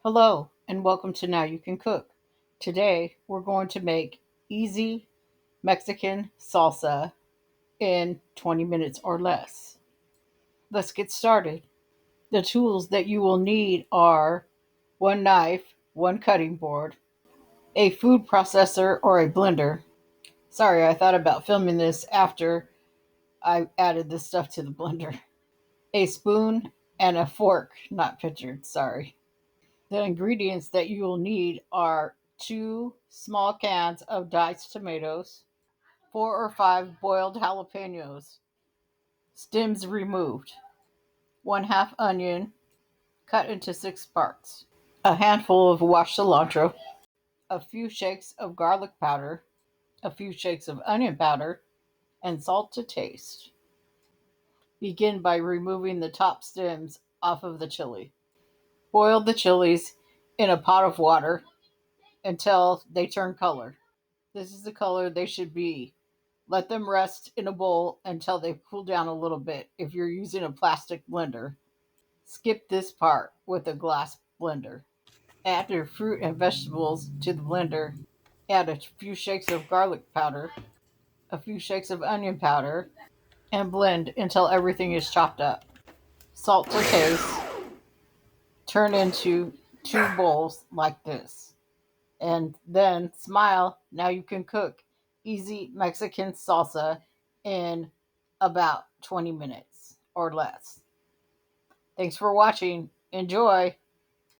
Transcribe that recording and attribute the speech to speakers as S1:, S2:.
S1: Hello, and welcome to Now You Can Cook. Today, we're going to make easy Mexican salsa in 20 minutes or less. Let's get started. The tools that you will need are one knife, one cutting board, a food processor or a blender. Sorry, I thought about filming this after I added this stuff to the blender. A spoon and a fork, not pictured, sorry. The ingredients that you will need are two small cans of diced tomatoes, four or five boiled jalapenos, stems removed, one half onion cut into six parts, a handful of washed cilantro, a few shakes of garlic powder, a few shakes of onion powder, and salt to taste. Begin by removing the top stems off of the chili. Boil the chilies in a pot of water until they turn color. This is the color they should be. Let them rest in a bowl until they cool down a little bit if you're using a plastic blender. Skip this part with a glass blender. Add your fruit and vegetables to the blender. Add a few shakes of garlic powder, a few shakes of onion powder, and blend until everything is chopped up. Salt to taste. Turn into two bowls like this. And then smile. Now you can cook easy Mexican salsa in about 20 minutes or less. Thanks for watching. Enjoy.